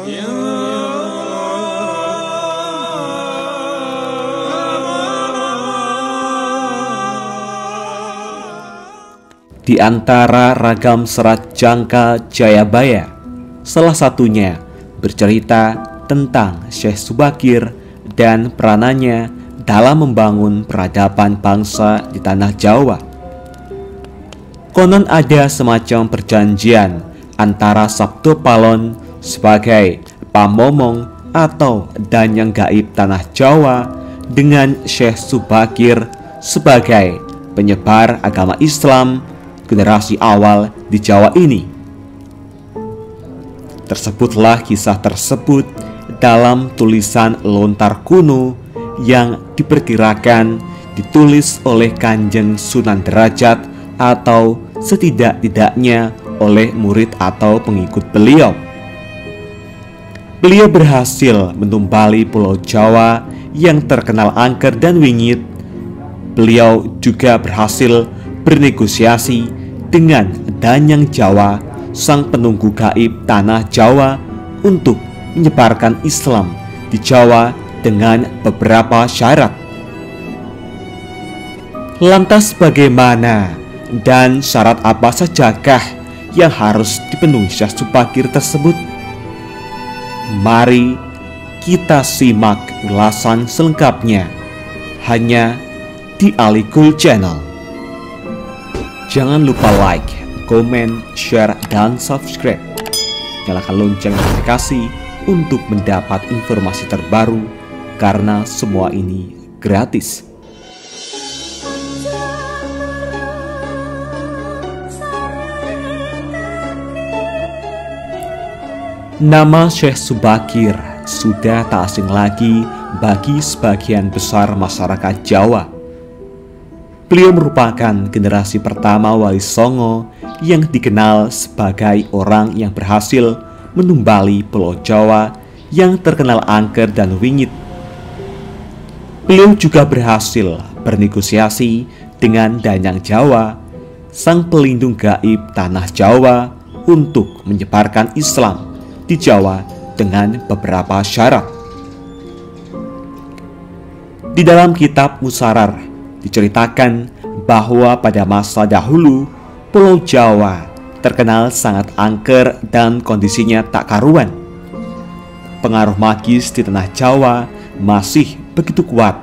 Di antara ragam serat jangka Jayabaya, salah satunya bercerita tentang Syekh Subakir dan peranannya dalam membangun peradaban bangsa di tanah Jawa. Konon ada semacam perjanjian antara Sabto Palon sebagai pamomong atau danyang gaib tanah Jawa dengan Syekh Subakir sebagai penyebar agama Islam generasi awal di Jawa ini. Tersebutlah kisah tersebut dalam tulisan lontar kuno yang diperkirakan ditulis oleh Kanjeng Sunan Derajat atau setidak-tidaknya oleh murid atau pengikut beliau. Beliau berhasil menumbali Pulau Jawa yang terkenal angker dan wingit. Beliau juga berhasil bernegosiasi dengan Danyang Jawa, sang penunggu gaib tanah Jawa, untuk menyebarkan Islam di Jawa dengan beberapa syarat. Lantas bagaimana dan syarat apa sajakah yang harus dipenuhi Syekh Subakir tersebut? Mari kita simak ulasan selengkapnya hanya di Alikul Channel. Jangan lupa like, komen, share, dan subscribe. Nyalakan lonceng notifikasi untuk mendapat informasi terbaru, karena semua ini gratis. Nama Syekh Subakir sudah tak asing lagi bagi sebagian besar masyarakat Jawa. Beliau merupakan generasi pertama Wali Songo yang dikenal sebagai orang yang berhasil menumbali Pulau Jawa yang terkenal angker dan wingit. Beliau juga berhasil bernegosiasi dengan Danyang Jawa, sang pelindung gaib tanah Jawa, untuk menyebarkan Islam di Jawa dengan beberapa syarat. Di dalam kitab Musarar diceritakan bahwa pada masa dahulu Pulau Jawa terkenal sangat angker dan kondisinya tak karuan. Pengaruh magis di tanah Jawa masih begitu kuat,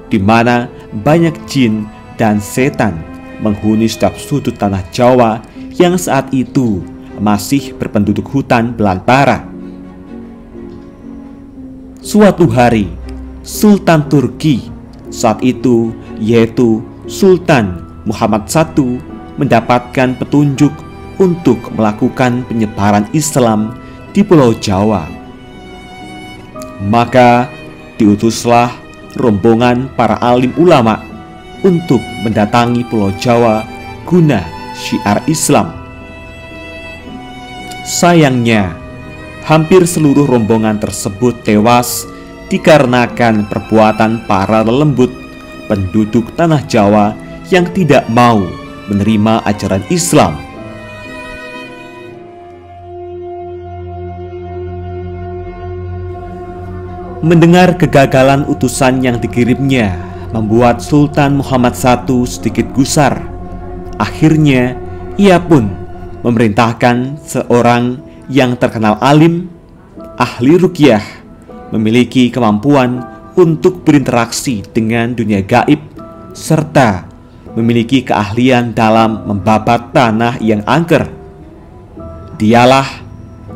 di mana banyak jin dan setan menghuni setiap sudut tanah Jawa yang saat itu masih berpenduduk hutan belantara. Suatu hari, Sultan Turki saat itu, yaitu Sultan Muhammad I, mendapatkan petunjuk untuk melakukan penyebaran Islam di Pulau Jawa. Maka diutuslah rombongan para alim ulama untuk mendatangi Pulau Jawa guna syiar Islam. Sayangnya, hampir seluruh rombongan tersebut tewas dikarenakan perbuatan para lelembut penduduk tanah Jawa yang tidak mau menerima ajaran Islam. Mendengar kegagalan utusan yang dikirimnya membuat Sultan Muhammad I sedikit gusar. Akhirnya ia pun memerintahkan seorang yang terkenal alim, ahli ruqyah, memiliki kemampuan untuk berinteraksi dengan dunia gaib, serta memiliki keahlian dalam membabat tanah yang angker. Dialah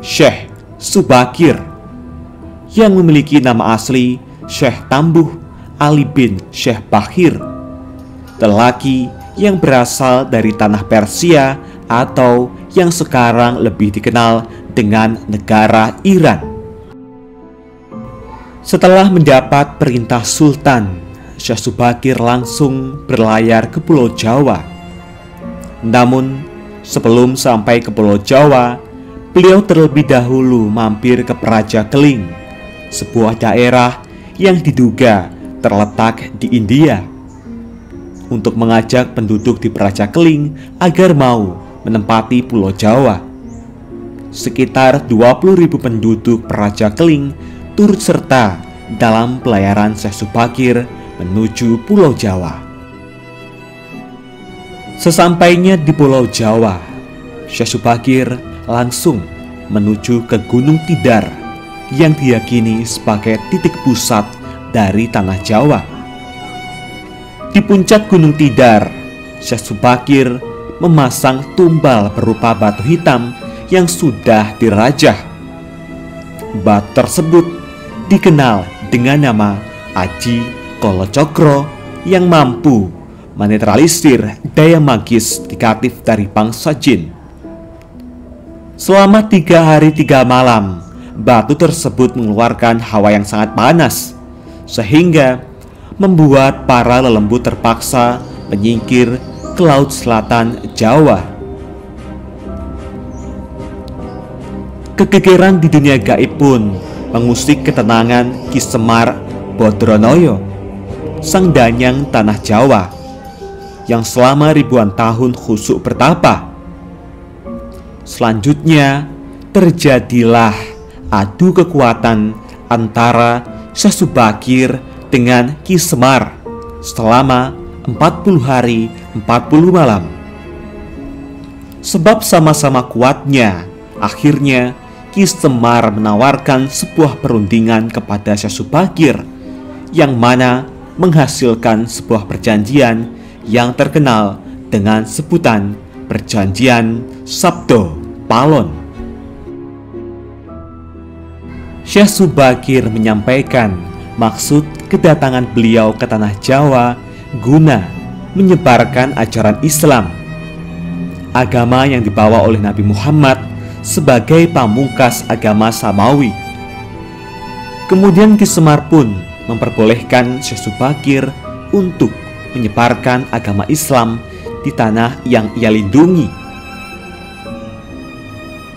Syekh Subakir, yang memiliki nama asli Syekh Tambuh Ali bin Syekh Bakhir, lelaki yang berasal dari tanah Persia atau yang sekarang lebih dikenal dengan negara Iran. Setelah mendapat perintah Sultan, Syekh Subakir langsung berlayar ke Pulau Jawa. Namun, sebelum sampai ke Pulau Jawa, beliau terlebih dahulu mampir ke Praja Keling, sebuah daerah yang diduga terletak di India, untuk mengajak penduduk di Praja Keling agar mau menempati Pulau Jawa. sekitar 20.000 penduduk Praja Keling turut serta dalam pelayaran Syekh Subakir menuju Pulau Jawa. Sesampainya di Pulau Jawa, Syekh Subakir langsung menuju ke Gunung Tidar yang diyakini sebagai titik pusat dari tanah Jawa. Di puncak Gunung Tidar, Syekh Subakir memasang tumbal berupa batu hitam yang sudah dirajah. Batu tersebut dikenal dengan nama Aji Kolocokro yang mampu menetralisir daya magis negatif dari bangsa jin. Selama 3 hari 3 malam, batu tersebut mengeluarkan hawa yang sangat panas, sehingga membuat para lelembut terpaksa menyingkir ke Laut Selatan Jawa. Kegegeran di dunia gaib pun mengusik ketenangan Ki Semar Bodronoyo, sang danyang tanah Jawa, yang selama ribuan tahun khusyuk bertapa. Selanjutnya terjadilah adu kekuatan antara Syekh Subakir dengan Ki Semar selama 40 hari 40 malam. Sebab sama-sama kuatnya, akhirnya Ki Semar menawarkan sebuah perundingan kepada Syekh Subakir, yang mana menghasilkan sebuah perjanjian yang terkenal dengan sebutan Perjanjian Sabdo Palon. Syekh Subakir menyampaikan maksud kedatangan beliau ke tanah Jawa guna menyebarkan ajaran Islam, agama yang dibawa oleh Nabi Muhammad sebagai pamungkas agama Samawi. Kemudian Ki Semar pun memperbolehkan Syekh Subakir untuk menyebarkan agama Islam di tanah yang ia lindungi.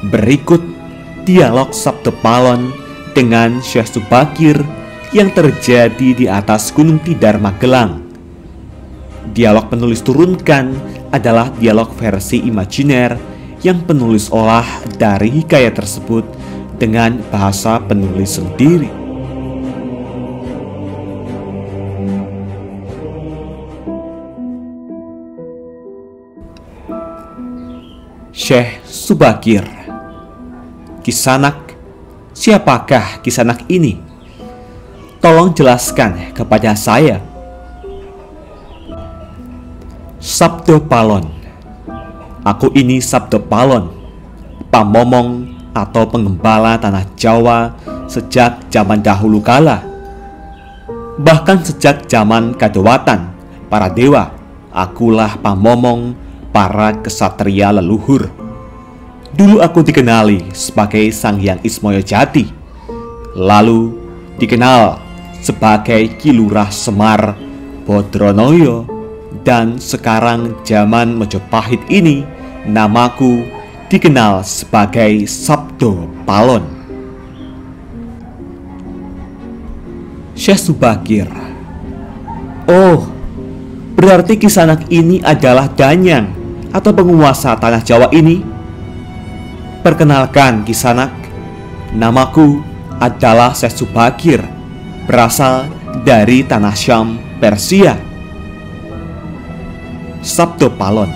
Berikut dialog Sabdo Palon dengan Syekh Subakir yang terjadi di atas Gunung Tidar, Magelang. Dialog penulis turunkan adalah dialog versi imajiner yang penulis olah dari hikayat tersebut dengan bahasa penulis sendiri. Syekh Subakir. Kisanak, siapakah Kisanak ini? Tolong jelaskan kepada saya. Sabdo Palon. Aku ini Sabdo Palon, pamomong atau penggembala tanah Jawa sejak zaman dahulu kala. Bahkan sejak zaman Kadewatan, para dewa, akulah pamomong para kesatria leluhur. Dulu aku dikenali sebagai Sang Hyang Ismoyo Jati, lalu dikenal sebagai Ki Lurah Semar Bodronoyo, dan sekarang zaman Mojopahit ini namaku dikenal sebagai Sabdo Palon. Syekh Subakir. Oh, berarti Kisanak ini adalah danyang atau penguasa tanah Jawa ini? Perkenalkan Kisanak, namaku adalah Syekh Subakir, berasal dari tanah Syam, Persia. Sabdo Palon.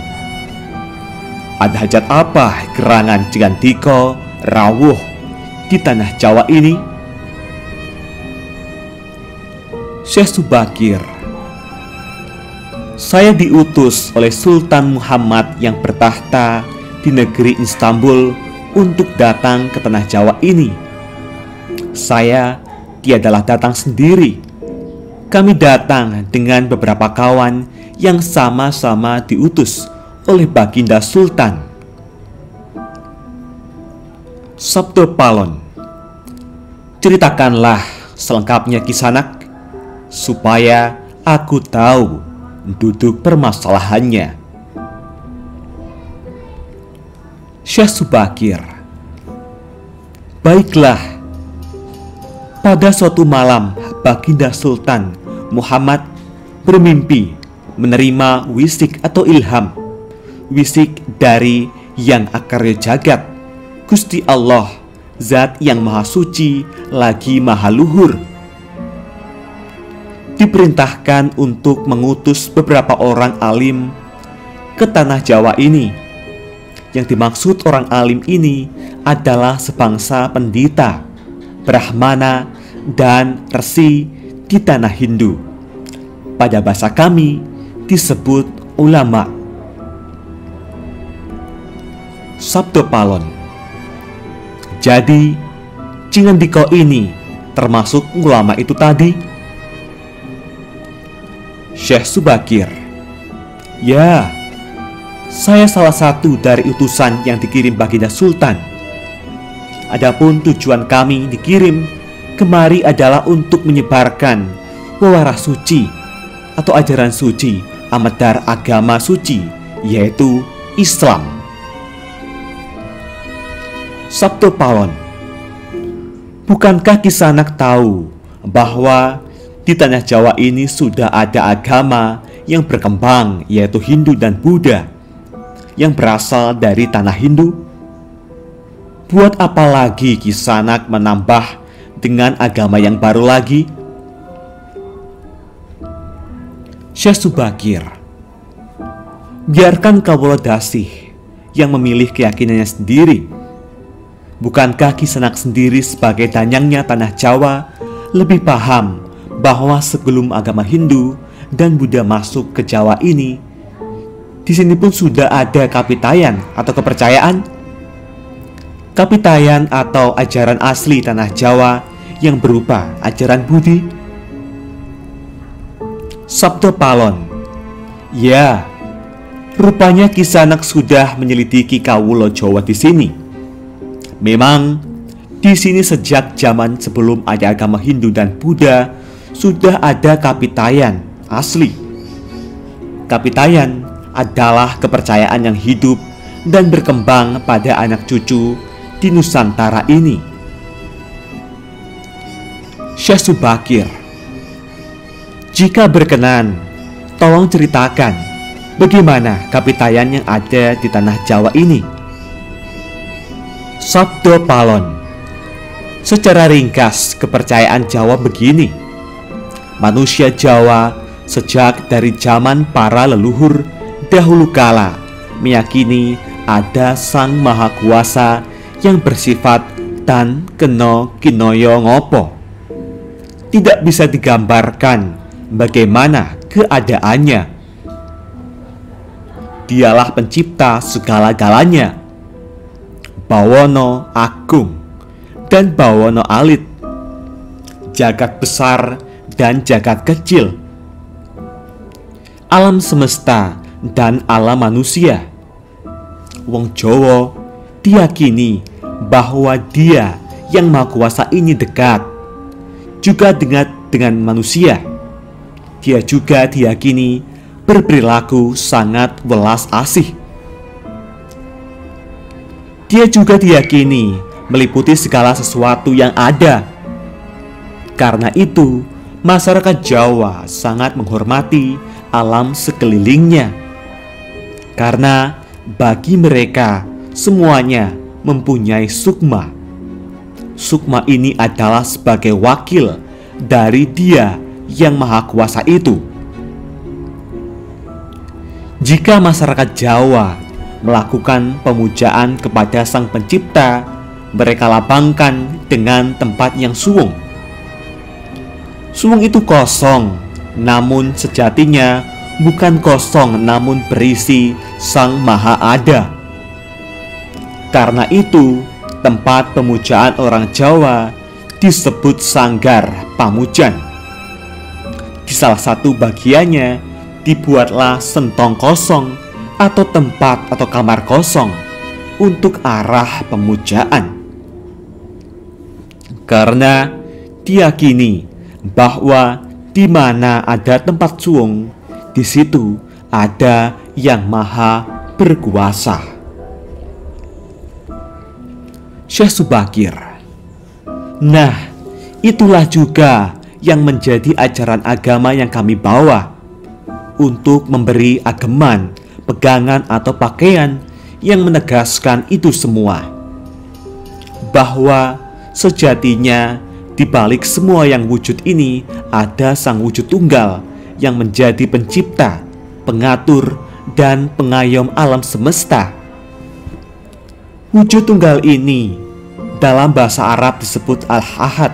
Ada hajat apa gerangan Jigantiko rawuh di tanah Jawa ini? Syekh Subakir. Saya diutus oleh Sultan Muhammad yang bertahta di negeri Istanbul untuk datang ke tanah Jawa ini. Saya tiadalah datang sendiri. Kami datang dengan beberapa kawan yang sama-sama diutus oleh Baginda Sultan. Sabdo Palon. Ceritakanlah selengkapnya Kisanak, supaya aku tahu duduk permasalahannya. Syekh Subakir. Baiklah. Pada suatu malam, Baginda Sultan Muhammad bermimpi menerima wisik atau ilham, wisik dari Yang Akarya Jagat, Gusti Allah, Zat yang Maha Suci lagi Maha Luhur, diperintahkan untuk mengutus beberapa orang alim ke tanah Jawa ini. Yang dimaksud orang alim ini adalah sebangsa pendeta, brahmana, dan resi di tanah Hindu. Pada bahasa kami disebut ulama. Sabdo Palon. Jadi, Cingendiko ini termasuk ulama itu tadi? Syekh Subakir. Ya, saya salah satu dari utusan yang dikirim Baginda Sultan. Adapun tujuan kami dikirim kemari adalah untuk menyebarkan wawaras suci atau ajaran suci amadar agama suci, yaitu Islam. Sabdo Palon. Bukankah Kisanak tahu bahwa di tanah Jawa ini sudah ada agama yang berkembang, yaitu Hindu dan Buddha, yang berasal dari tanah Hindu? Buat apa lagi Kisanak menambah dengan agama yang baru lagi? Syekh Subakir. Biarkan Kawula Dasih yang memilih keyakinannya sendiri. Bukankah Kisanak sendiri sebagai danyangnya tanah Jawa lebih paham bahwa sebelum agama Hindu dan Buddha masuk ke Jawa ini, di sini pun sudah ada kapitayan atau kepercayaan? Kapitayan atau ajaran asli tanah Jawa yang berupa ajaran Budi? Sabdo Palon. Ya, rupanya Kisanak sudah menyelidiki Kawula Jawa di sini. Memang di sini sejak zaman sebelum ada agama Hindu dan Buddha sudah ada kapitayan asli. Kapitayan adalah kepercayaan yang hidup dan berkembang pada anak cucu di Nusantara ini. Syekh Subakir. Jika berkenan, tolong ceritakan bagaimana kapitayan yang ada di tanah Jawa ini. Sabdo Palon. Secara ringkas, kepercayaan Jawa begini. Manusia Jawa sejak dari zaman para leluhur dahulu kala meyakini ada Sang Maha Kuasa yang bersifat tan keno kinoyo ngopo. Tidak bisa digambarkan bagaimana keadaannya. Dialah pencipta segala-galanya. Bawono Agung dan Bawono Alit, jagat besar dan jagat kecil, alam semesta dan alam manusia. Wong Jawa diyakini bahwa Dia yang Maha Kuasa ini dekat juga dengan manusia. Dia juga diyakini berperilaku sangat welas asih. Dia juga diyakini meliputi segala sesuatu yang ada. Karena itu, masyarakat Jawa sangat menghormati alam sekelilingnya. Karena bagi mereka semuanya mempunyai sukma. Sukma ini adalah sebagai wakil dari Dia yang Maha Kuasa itu. Jika masyarakat Jawa melakukan pemujaan kepada Sang Pencipta, mereka lapangkan dengan tempat yang suwung. Suwung itu kosong, namun sejatinya bukan kosong, namun berisi Sang Maha Ada. Karena itu, tempat pemujaan orang Jawa disebut Sanggar Pamujan. Di salah satu bagiannya dibuatlah sentong kosong atau tempat atau kamar kosong untuk arah pemujaan. Karena diyakini bahwa di mana ada tempat suwung, di situ ada yang maha berkuasa. Syekh Subakir. Nah, itulah juga yang menjadi ajaran agama yang kami bawa untuk memberi ageman, pegangan atau pakaian yang menegaskan itu semua. bahwa sejatinya di balik semua yang wujud ini ada Sang Wujud Tunggal yang menjadi pencipta, pengatur, dan pengayom alam semesta. Wujud tunggal ini dalam bahasa Arab disebut Al-Ahad,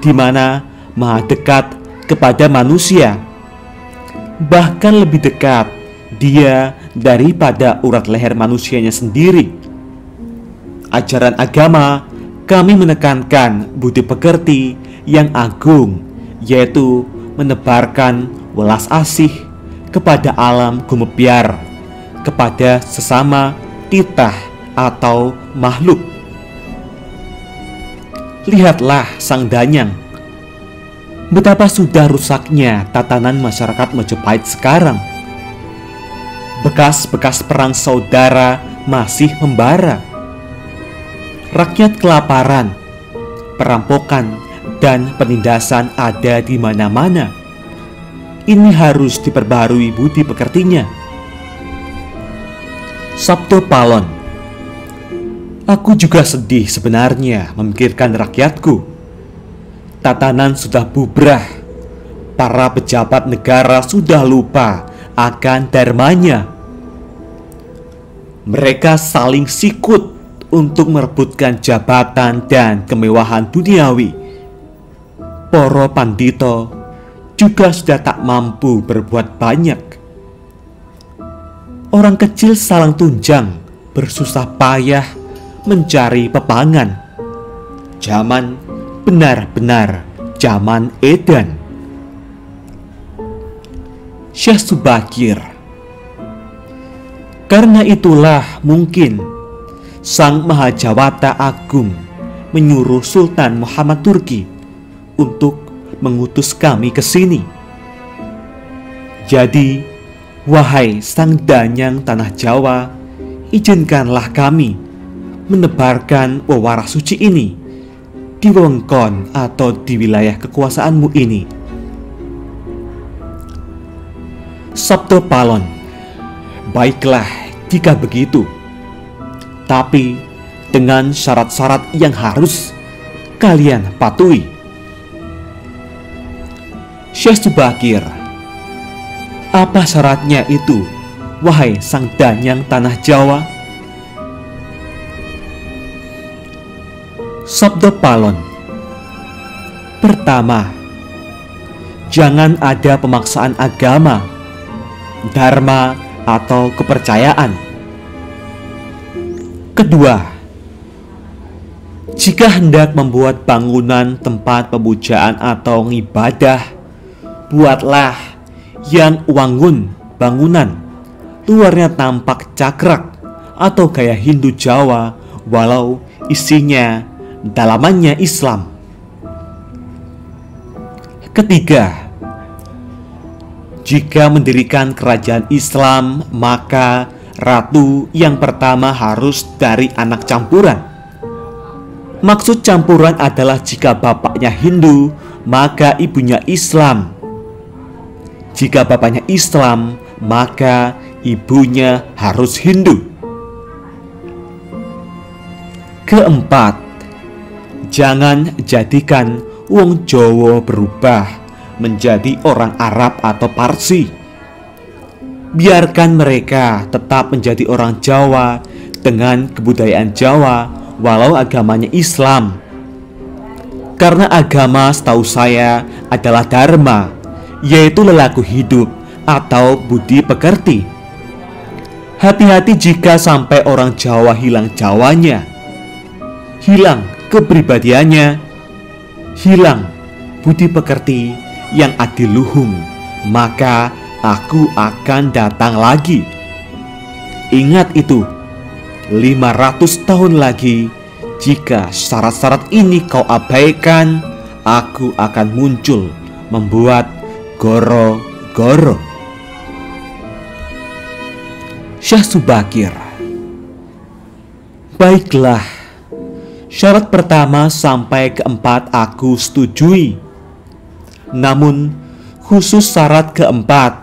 di mana Maha dekat kepada manusia. Bahkan lebih dekat Dia daripada urat leher manusianya sendiri. Ajaran agama kami menekankan budi pekerti yang agung, yaitu menebarkan welas asih kepada alam gumebyar, kepada sesama titah atau makhluk. Lihatlah Sang Danyang, betapa sudah rusaknya tatanan masyarakat Majapahit sekarang. Bekas-bekas perang saudara masih membara. Rakyat kelaparan, perampokan, dan penindasan ada di mana-mana. Ini harus diperbarui budi pekertinya. Sabto Palon. Aku juga sedih sebenarnya memikirkan rakyatku. Tatanan sudah bubrah. Para pejabat negara sudah lupa akan dharmanya. Mereka saling sikut untuk merebutkan jabatan dan kemewahan duniawi. Para pandito juga sudah tak mampu berbuat banyak. Orang kecil salang tunjang bersusah payah mencari pepangan. Zaman benar-benar zaman edan. Syekh Subakir. Karena itulah mungkin Sang Mahajawata Agung menyuruh Sultan Muhammad Turki untuk mengutus kami ke sini. Jadi, wahai Sang Danyang Tanah Jawa, izinkanlah kami menebarkan wewarah suci ini di wewengkon atau di wilayah kekuasaanmu ini. Sabto Palon. Baiklah jika begitu, tapi dengan syarat-syarat yang harus kalian patuhi. Syekh Subakir. Apa syaratnya itu, wahai Sang Danyang Tanah Jawa? Sabto Palon. Pertama, jangan ada pemaksaan agama, dharma, atau kepercayaan. Kedua, jika hendak membuat bangunan tempat pemujaan atau ibadah, buatlah yang wangun bangunan luarnya tampak cakrak atau gaya Hindu Jawa, walau isinya dalamannya Islam. Ketiga, jika mendirikan kerajaan Islam, maka ratu yang pertama harus dari anak campuran. Maksud campuran adalah jika bapaknya Hindu, maka ibunya Islam. Jika bapaknya Islam, maka ibunya harus Hindu. Keempat, jangan jadikan wong Jawa berubah menjadi orang Arab atau Parsi. Biarkan mereka tetap menjadi orang Jawa dengan kebudayaan Jawa walau agamanya Islam. Karena agama setahu saya adalah dharma, yaitu lelaku hidup atau budi pekerti. Hati-hati jika sampai orang Jawa hilang Jawanya, hilang kepribadiannya, hilang budi pekerti yang adiluhung, maka aku akan datang lagi. Ingat itu, 500 tahun lagi, jika syarat-syarat ini kau abaikan, aku akan muncul membuat goro-goro. Syekh Subakir. Baiklah, syarat pertama sampai keempat aku setujui. Namun khusus syarat keempat,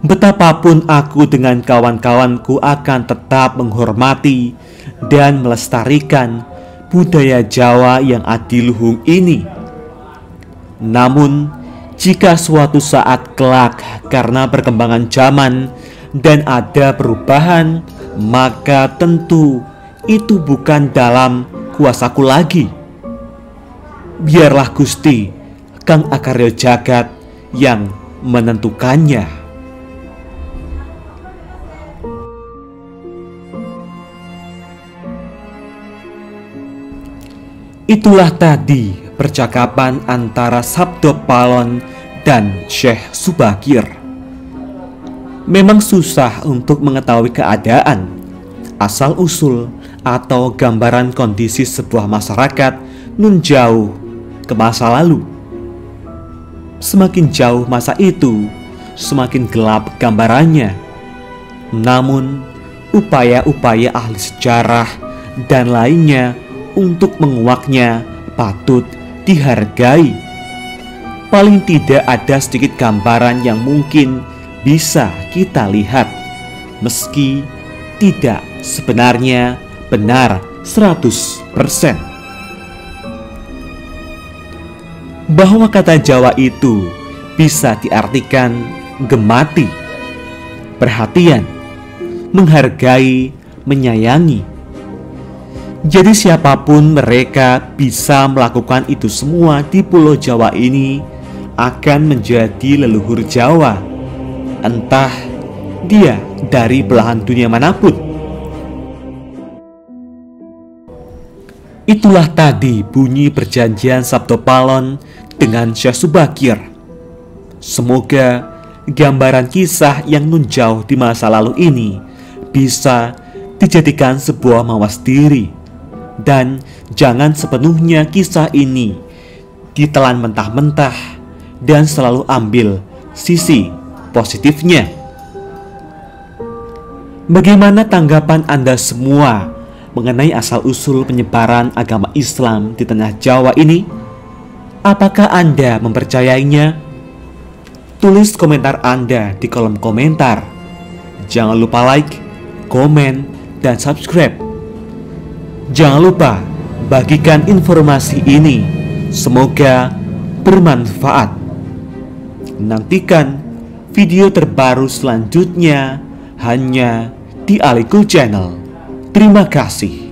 Betapapun aku dengan kawan-kawanku akan tetap menghormati dan melestarikan budaya Jawa yang adiluhung ini. Namun, jika suatu saat kelak karena perkembangan zaman dan ada perubahan, maka tentu itu bukan dalam kuasaku lagi. Biarlah Gusti Kang Akarya Jagat yang menentukannya. Itulah tadi percakapan antara Sabdo Palon dan Syekh Subakir. Memang susah untuk mengetahui keadaan, asal-usul, atau gambaran kondisi sebuah masyarakat nun jauh ke masa lalu. Semakin jauh masa itu, semakin gelap gambarannya. Namun, upaya-upaya ahli sejarah dan lainnya untuk menguaknya patut dihargai. Paling tidak ada sedikit gambaran yang mungkin bisa kita lihat, meski tidak sebenarnya benar 100%. Bahwa kata Jawa itu bisa diartikan gemati, perhatian, menghargai, menyayangi. Jadi siapapun mereka bisa melakukan itu semua di Pulau Jawa ini akan menjadi leluhur Jawa, entah dia dari belahan dunia manapun. Itulah tadi bunyi perjanjian Sabdo Palon dengan Syekh Subakir. Semoga gambaran kisah yang nun jauh di masa lalu ini bisa dijadikan sebuah mawas diri. Dan jangan sepenuhnya kisah ini ditelan mentah-mentah dan selalu ambil sisi positifnya. Bagaimana tanggapan Anda semua mengenai asal-usul penyebaran agama Islam di tanah Jawa ini? Apakah Anda mempercayainya? Tulis komentar Anda di kolom komentar. Jangan lupa like, komen, dan subscribe. Jangan lupa bagikan informasi ini, semoga bermanfaat. Nantikan video terbaru selanjutnya hanya di Alikul Channel. Terima kasih.